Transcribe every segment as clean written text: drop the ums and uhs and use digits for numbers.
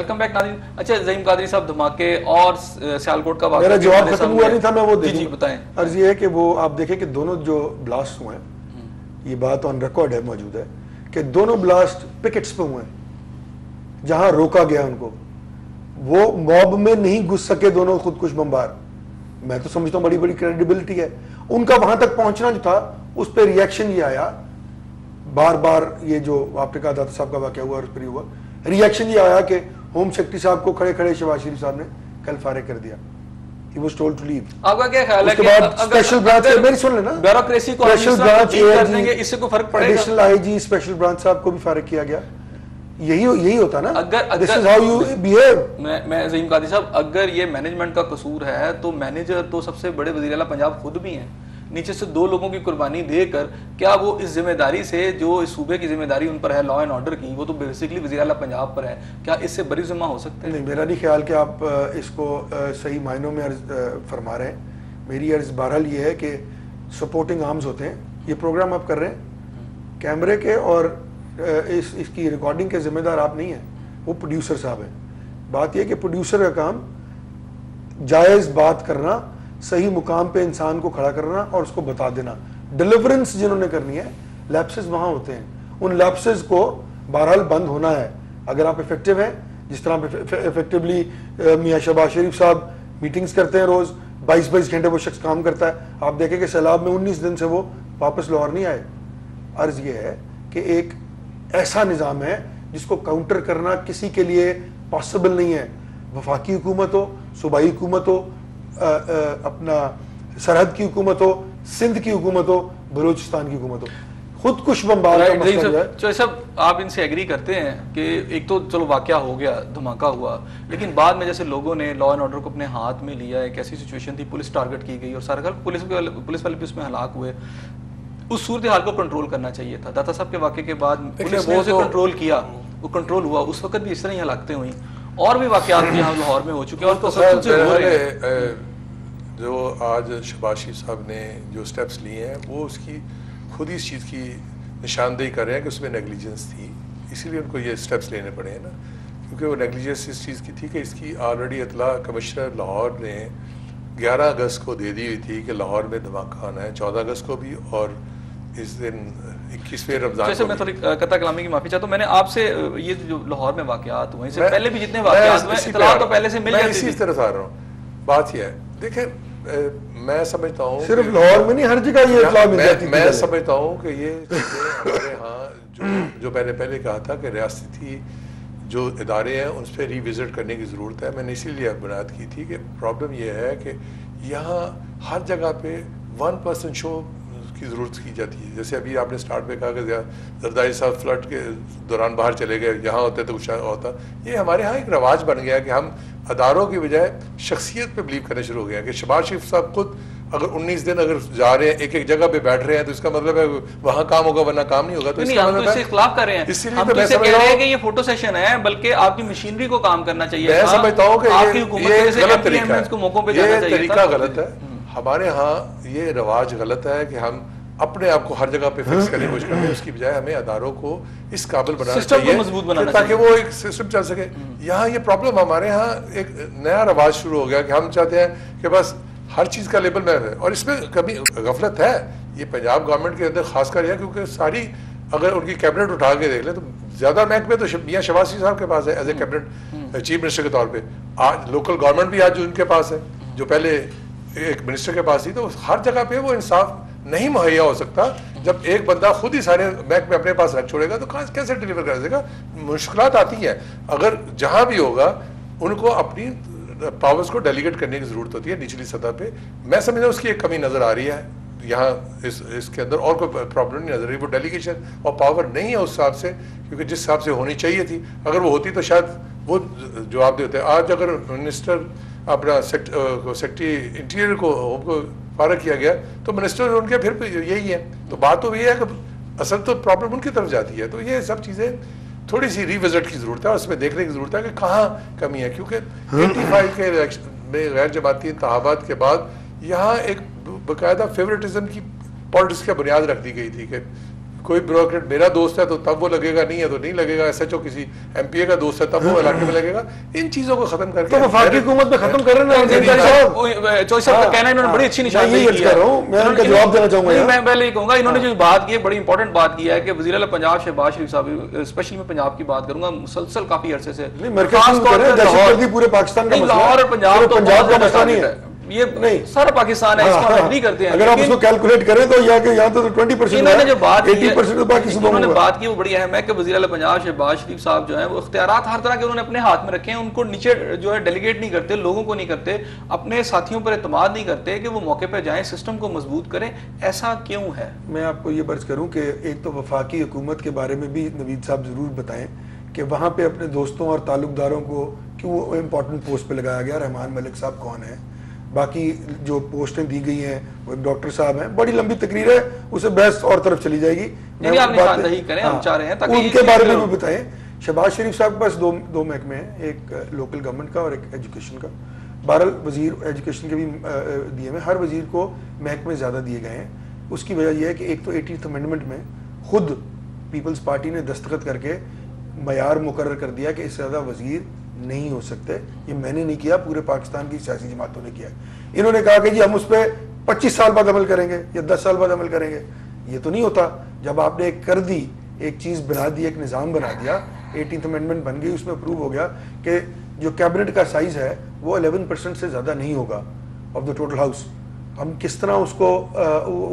Welcome back ناظرین. اچھا زعیم قادری صاحب, دھماکے اور سیالکوٹ کا واقعہ, میرا جواب ختم ہوا نہیں تھا, میں وہ دے جی بتائیں. عرض یہ ہے کہ وہ آپ دیکھیں کہ دونوں جو بلاسٹ ہوئے ہیں, یہ بات آن ریکارڈ ہے, موجود ہے کہ دونوں بلاسٹ پکٹس پہ ہوئے ہیں جہاں روکا گیا ان کو. وہ موب میں نہیں گھس سکے دونوں خودکش بمبار. میں تو سمجھتا ہوں بڑی بڑی کریڈیبلٹی ہے ان کا وہاں تک پہنچنا جو تھا. اس پہ ریئیکشن یہ آیا بار بار, یہ جو آپ نے کہا داتا صاحب کا واقعہ ہوا اور اس پر ہوا, ریئیکشن یہ آیا کہ ہوم سیکرٹری صاحب کو کھڑے کھڑے شہباز شریف صاحب نے کل فارغ کر دیا. He was told to leave. آپ کا کیا خیال ہے کہ اسپیشل برانچ, میری سن لینا, بیوروکریسی کو اسپیشل برانچ کر دیں گے, اس سے کوئی فرق پڑے گا؟ Additional I G special branch صاحب کو بھی فارغ کیا گیا. یہی ہوتا نا, this is how you behave. میں زعیم قادری صاحب, اگر یہ مینجمنٹ کا قصور ہے تو مینیجر تو سب سے بڑے وزیر اعلیٰ پنجاب خود بھی ہیں. نیچے سے 2 لوگوں کی قربانی دے کر کیا وہ اس ذمہ داری سے, جو اس صوبے کی ذمہ داری ان پر ہے لا اینڈ آرڈر کی, وہ تو بیسیکلی وزیر اعلیٰ پنجاب پر ہے, کیا اس سے بری ذمہ ہو سکتے ہیں؟ نہیں, میرا نہیں خیال کہ آپ اس کو صحیح معنوں میں فرما رہے ہیں. میری عرض بہرحال یہ ہے کہ سپورٹنگ آرمز ہوتے ہیں. یہ پروگرام آپ کر رہے ہیں کیمرے کے, اور اس کی ریکارڈنگ کے ذمہ دار آپ نہیں ہیں, وہ پروڈیوسر صاحب ہیں. بات یہ کہ پروڈیوسر کا کام جائز بات کرنا, صحیح مقام پہ انسان کو کھڑا کرنا اور اس کو بتا دینا. ڈیلیورنس جنہوں نے کرنی ہے, لیپسز وہاں ہوتے ہیں, ان لیپسز کو بہرحال بند ہونا ہے. اگر آپ افیکٹو ہیں, جس طرح افیکٹولی میاں شہباز شریف صاحب میٹنگز کرتے ہیں روز, 22 گھنٹے وہ شخص کام کرتا ہے. آپ دیکھیں کہ سیلاب میں 19 دن سے وہ واپس لاہور نہیں آئے. عرض یہ ہے کہ ایک ایسا نظام ہے جس کو کاؤنٹر کرنا کسی کے لیے پاسبل نہیں ہے. وفاقی حکومت ہو, صوبائی حکومت ہو, اپنا سرحد کی حکومت ہو, سندھ کی حکومت ہو, بلوچستان کی حکومت ہو, خود کچھ بمبار کا مسئلہ جو ہے. چلو صاحب, آپ ان سے ایگری کرتے ہیں کہ ایک تو چلو واقعہ ہو گیا, دھماکہ ہوا, لیکن بعد میں جیسے لوگوں نے لا اینڈ آرڈر کو اپنے ہاتھ میں لیا, ایک ایسی سچویشن تھی, پولیس ٹارگٹ کی گئی اور سارا پولیس والے بھی اس میں ہلاک ہوئے. اس صورتحال کو کنٹرول کرنا چاہیے تھا. داتا صاحب کے واقعے کے بعد پولیس نے اسے کنٹرول کیا, وہ کنٹرول ہوا. اس وقت بھی اس طرح ہی ہلاکتیں ہوئیں, اور بھی واقعات یہاں لاہور میں ہو چکے ہیں اور تسلسل سے ہو رہے ہیں. جو آج شہباز شریف صاحب نے جو سٹیپس لیے ہیں, وہ اس کی خود ہی اس چیز کی نشاندہی کر رہے ہیں کہ اس میں نیگلیجنس تھی, اسی لیے ان کو یہ سٹیپس لینے پڑے ہیں نا. کیونکہ وہ نیگلیجنس اس چیز کی تھی کہ اس کی آلریڈی اطلاع کمشنر لاہور نے 11 اگست کو دے دی ہوئی تھی کہ لاہور میں دھماکہ آنا ہے, 14 اگست کو بھی, اور اس دن 21ویں رمضان. جیسے میں تھوڑی قطع کلامی کی معافی چاہتا ہوں, میں نے آپ سے یہ جو لاہور میں واقعات ہوئے, اس سے پہلے بھی جتنے واقعات ہوئے اطلاع تو پہلے سے مل جاتی تھی. میں اسی طرح آ رہا ہوں. بات یہ ہے, دیکھیں میں سمجھتا ہوں صرف لاہور میں نہیں, ہر جگہ یہ اطلاع مل جاتی تھی. میں سمجھتا ہوں کہ یہ چیزیں ہمارے ہاں جو میں نے پہلے کہا تھا کہ ریاستی جو ادارے ہیں ان پہ ری وزٹ کرنے کی ضرورت ہے. میں نے اسی لیے بنیاد کی تھی کہ پرابلم یہ ہے کہ یہاں ہر جگہ پہ 1 پرسن شو کی ضرورت کی جاتی ہے. جیسے ابھی آپ نے سٹارٹ میں کہا کہ زرداری صاحب فلڈ کے دوران باہر چلے گئے, یہاں ہوتے تو کچھ ہوتا. یہ ہمارے ہاں ایک رواج بن گیا کہ ہم اداروں کی بجائے شخصیت پہ بلیو کرنے شروع ہو گیا کہ شہباز شریف صاحب خود اگر 19 دن اگر جا رہے ہیں, ایک جگہ پہ بیٹھ رہے ہیں, تو اس کا مطلب ہے وہاں کام ہوگا ورنہ کام نہیں ہوگا. تو اس کا مطلب ہے اختلاف کر رہے ہیں, ہم تو اسے کہہ رہے ہیں کہ یہ فوٹو سیشن ہے, بلکہ آپ کی مشینری کو کام کرنا چاہیے. میں سمجھتا ہوں کہ یہ غلط طریقہ ہے, یہ طریقہ غلط ہے. ہمارے ہاں یہ رواج غلط ہے کہ ہم اپنے آپ کو ہر جگہ پہ فکس کرنے کی کوشش کرتے ہیں. اس کی بجائے ہمیں اداروں کو اس قابل بنانا چاہیے تاکہ وہ ایک سسٹم چل سکے. یہاں یہ پرابلم ہمارے ہاں ایک نیا رواج شروع ہو گیا کہ ہم چاہتے ہیں کہ بس ہر چیز کا لیبل میں ہے, اور اس میں کبھی غفلت ہے. یہ پنجاب گورنمنٹ کے اندر خاص کر یہ ہے کیونکہ ساری اگر ان کی کیبنٹ اٹھا کے دیکھ لیں تو زیادہ محکمے تو میاں شہباز شریف صاحب کے پاس ہے as a cabinet chief minister کے طور پہ. آج لوکل گورنمنٹ بھی آج ان کے پاس ہے جو پہلے ایک منسٹر کے پاس تھی. تو ہر جگہ پہ وہ انصاف نہیں مہیا ہو سکتا جب ایک بندہ خود ہی سارے محکمے اپنے پاس رکھ چھوڑے گا, تو کیسے ڈیلیور کر دے گا. مشکلات آتی ہیں. اگر جہاں بھی ہوگا ان کو اپنی پاورز کو ڈیلیگیٹ کرنے کی ضرورت ہوتی ہے نچلی سطح پہ. میں سمجھتا ہوں اس کی ایک کمی نظر آ رہی ہے یہاں اس کے اندر, اور کوئی پرابلم نہیں نظر رہی. وہ ڈیلیگیشن اور پاور نہیں ہے اس حساب سے, کیونکہ جس حساب سے ہونی چاہیے تھی. اگر وہ ہوتی تو شاید وہ جواب دے ہوتے. آج اگر منسٹر اپنا سیکرٹری انٹیریئر کو ہوم کو فارغ کیا گیا تو منسٹر ان کے پھر یہی ہے. تو بات تو یہ ہے کہ اصل تو پرابلم ان کی طرف جاتی ہے. تو یہ سب چیزیں تھوڑی سی ری وزٹ کی ضرورت ہے, اور اس میں دیکھنے کی ضرورت ہے کہ کہاں کمی ہے. کیونکہ 85 کے الیکشن میں غیر جماعتی انتخابات کے بعد یہاں ایک باقاعدہ فیوریٹزم کی پالیٹکس کی بنیاد رکھ دی گئی تھی کہ کوئی بیوروکریٹ میرا دوست ہے تو تب وہ لگے گا, نہیں ہے تو نہیں لگے گا. ایس ایچ او کسی ایم پی اے کا دوست ہے تب وہ علاقے میں لگے گا. ان چیزوں کو ختم کر کے تو وفاقی حکومت میں ختم کر رہے ہیں. چوہدری صاحب کا کہنا انہوں نے بڑی اچھی نشاندہی کی ہے. میں ان کا جواب دینا چاہوں گا. میں پہلے یہ کہوں گا, انہوں نے جو بات کی ہے بڑی امپورٹنٹ بات کی ہے کہ وزیر اعلیٰ پنجاب شہباز شریف صاحب, اسپیشلی میں پنجاب کی بات کروں گا, مسلسل کافی عرصے سے خاص طور پر پورے پاکستان کا لاہور اور پنجاب تو پنجاب کا مسئلہ نہیں ہے, یہ نہیں سارا پاکستان ہے, اس کو نہیں کرتے ہیں. اگر آپ اس کو کیلکولیٹ کریں تو یہاں تو 20% انہوں نے جو بات کی 80% باقی صوبوں میں بات کی وہ بڑی اہم ہے کہ وزیر اعلیٰ پنجاب شہباز شریف صاحب جو ہیں وہ اختیارات ہر طرح کے انہوں نے اپنے ہاتھ میں رکھے ہیں. ان کو نیچے جو ہے ڈیلیگیٹ نہیں کرتے, لوگوں کو نہیں کرتے, اپنے ساتھیوں پر اعتماد نہیں کرتے کہ وہ موقع پہ جائیں, سسٹم کو مضبوط کریں. ایسا کیوں ہے؟ میں آپ کو یہ برض کروں کہ ایک تو وفاقی حکومت کے بارے میں بھی نوید صاحب ضرور بتائیں کہ وہاں پہ اپنے دوستوں اور تعلق داروں کو کیوں امپورٹنٹ پوسٹ پہ لگایا گیا. رحمان ملک صاحب کون ہیں, باقی جو پوسٹیں دی گئی ہیں وہ ڈاکٹر صاحب ہیں. بڑی لمبی تقریر ہے, اسے بحث اور طرف چلی جائے گی. ان کے بارے میں بھی بتائیں. شہباز شریف صاحب کے پاس دو محکمے ہیں, ایک لوکل گورنمنٹ کا اور ایک ایجوکیشن کا. بہرحال وزیر ایجوکیشن کے بھی دیے ہوئے, ہر وزیر کو محکمے زیادہ دیے گئے ہیں. اس کی وجہ یہ ہے کہ ایک تو 80th امینڈمنٹ میں خود پیپلز پارٹی نے دستخط کر کے معیار مقرر کر دیا کہ اس سے زیادہ وزیر نہیں ہو سکتے. یہ میں نے نہیں کیا, پورے پاکستان کی سیاسی جماعتوں نے کیا. انہوں نے کہا کہ جی ہم اس پہ 25 سال بعد عمل کریں گے یا 10 سال بعد عمل کریں گے. یہ تو نہیں ہوتا. جب آپ نے ایک کر دی, ایک چیز بنا دی, ایک نظام بنا دیا, 18th امینڈمنٹ بن گئی, اس میں اپروو ہو گیا کہ جو کیبنٹ کا سائز ہے وہ 11% سے زیادہ نہیں ہوگا آف دا ٹوٹل ہاؤس. ہم کس طرح اس کو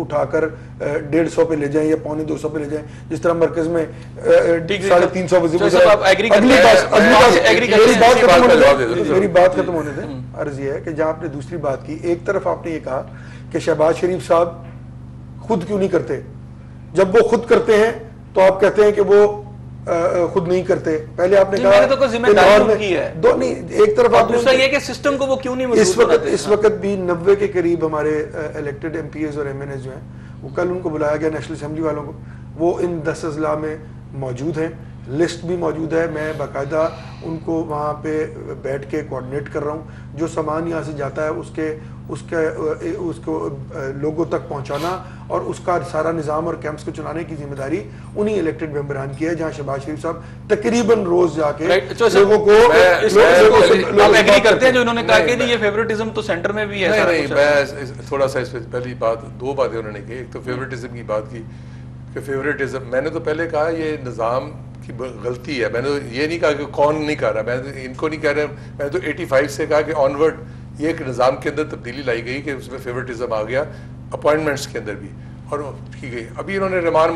اٹھا کر 150 پہ لے جائیں یا 250 پہ لے جائیں, جس طرح مرکز میں 350 وزیر. میری بات ختم ہونے دیں. عرض یہ ہے کہ جہاں آپ نے دوسری بات کی, ایک طرف آپ نے یہ کہا کہ شہباز شریف صاحب خود کیوں نہیں کرتے, جب وہ خود کرتے ہیں تو آپ کہتے ہیں کہ وہ خود نہیں کرتے. پہلے آپ نے کہا ایک طرف آپ نے سسٹم کو وہ کیوں نہیں اس وقت بھی 90 کے قریب ہمارے الیکٹڈ ایم پی ایز اور ایم این ایز جو ہیں, وہ کل ان کو بلایا گیا نیشنل اسمبلی والوں کو, وہ ان 10 اضلاع میں موجود ہیں, لسٹ بھی موجود ہے. میں باقاعدہ ان کو وہاں پہ بیٹھ کے کوآرڈینیٹ کر رہا ہوں. جو سامان یہاں سے جاتا ہے اس کو لوگوں تک پہنچانا اور اس کا سارا نظام اور کیمپس کو چلانے کی ذمہ داری انہی الیکٹڈ ممبران کی ہے, جہاں شہباز شریف صاحب تقریباً روز جا کے لوگوں کو ایگری کرتے ہیں جو انہوں نے کہا کہ یہ فیورٹزم تو سینٹر میں بھی ہے. نہیں, میں تھوڑا سا اس پہ پہلی بات, دو باتیں انہوں نے کی. ایک تو فیورٹزم کی بات کی کہ فیورٹزم, میں نے تو پہلے کہا یہ نظام کی غلطی ہے. میں نے یہ نہیں کہا کہ کون نہیں کر رہا, میں ان کو نہیں کہہ رہا, میں نے تو 85 سے کہا کہ آنورڈ یہ ایک نظام کے اندر تبدیلی لائی گئی کہ اس میں فیورٹزم آ گیا اپوائنٹمنٹس کے اندر بھی, اور کی گئی. ابھی انہوں نے رحمان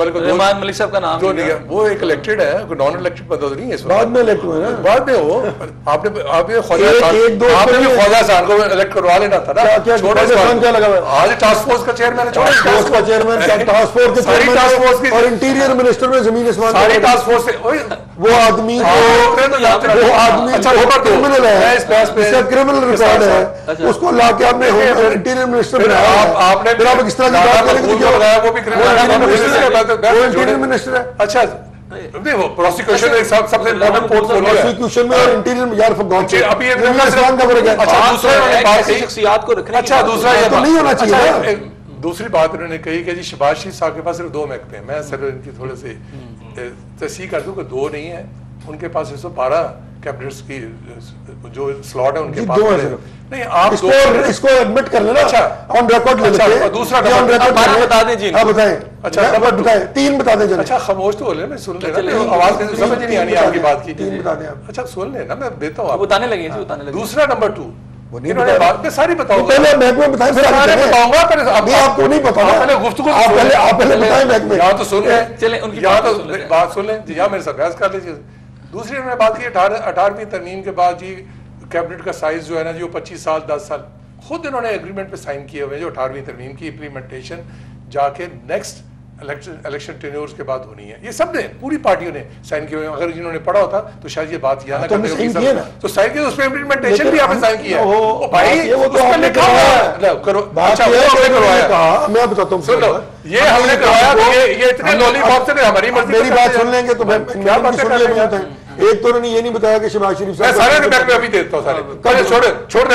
ملک صاحب کا نام جو نہیں, وہ ایک الیکٹڈ ہے, کوئی نان الیکٹڈ بندہ تو نہیں ہے. بعد میں الیکٹ ہوئے نا, بعد میں ہو. آپ نے خواجہ صاحب کو الیکٹ کروا لینا تھا نا. آج ٹاسک فورس کا چیئرمین ہے, ٹاسک فورس اور انٹیریئر منسٹر میں زمین اسمان ساری ٹاسک فورس سے وہ آدمی کرمنل ہے, کرمنل ریکارڈ ہے, اس کو لا کے آپ نے انٹیریئر منسٹر بنایا. آپ نے کس طرح کی بات کریں گے, وہ بھی انٹیریئر منسٹر ہے. اچھا وہ پروسیکیوشن سب سے امپورٹنٹ پورٹفولیو ہے پروسیکیوشن میں اور انٹیریئر یار فقط ابھی اسلام کا فرق ہے. اچھا دوسرا شخصیات کو رکھنا, اچھا دوسرا یہ تو نہیں ہونا چاہیے. دوسری بات انہوں نے کہی کہ جی شہباز شریف صاحب کے پاس صرف 2 محکمے ہیں. میں صرف ان کی تھوڑے سے تصحیح کر دوں کہ 2 نہیں ہے, ان کے پاس 112 کیبنٹس کی جو سلاٹ ہے ان کے پاس نہیں. آپ اس کو ایڈمٹ کر لینا, آن ریکارڈ لے لیتے. دوسرا بتا دیں جی. ہاں بتائیں. اچھا بتائیں, 3 بتا دیں. اچھا خاموش تو ہو لیں, میں سن لینا, آواز سمجھ نہیں آنی آپ کی بات کی. 3 بتا دیں آپ. اچھا سن لینا, میں دیتا ہوں آپ بتانے لگے. دوسرا نمبر 2 بات میں ساری بتاؤں گا, پہلے محکمے بتائیں, پھر سارے بتاؤں گا. ابھی آپ کو نہیں پتا, پہلے گفتگو آپ پہلے بتائیں محکمے. یہاں تو سن لیں, چلیں ان کی بات سن لیں جی, یہاں میرے ساتھ بحث کر لیجیے. دوسری انہوں نے بات کی 18ویں ترمیم کے بعد جی کیبنٹ کا سائز جو ہے نا جی وہ 25 سال 10 سال. خود انہوں نے ایگریمنٹ پہ سائن کیے ہوئے جو 18ویں ترمیم کی امپلیمنٹیشن جا کے نیکسٹ الیکشن ٹینیورز کے بعد ہونی ہے. یہ سب نے پوری پارٹیوں نے سائن کیے ہوئے. اگر جنہوں نے پڑھا ہوتا تو شاید یہ بات یہاں نہ کرتے تو سائن کیا, اس پہ امپلیمنٹیشن بھی آپ نے سائن کیا ہے بھائی, وہ تو ہم نے لکھا ہوا کرو. اچھا وہ کروایا, میں بتاتا ہوں, سن لو, یہ ہم نے کروایا, یہ اتنے لالی پاپ سے ہماری مرضی. میری بات سن لیں گے تو کیا بات سن لیں. ایک تو انہوں نے یہ نہیں بتایا کہ شہباز شریف صاحب, میں سارے ابھی دیتا ہوں, سارے چھوڑ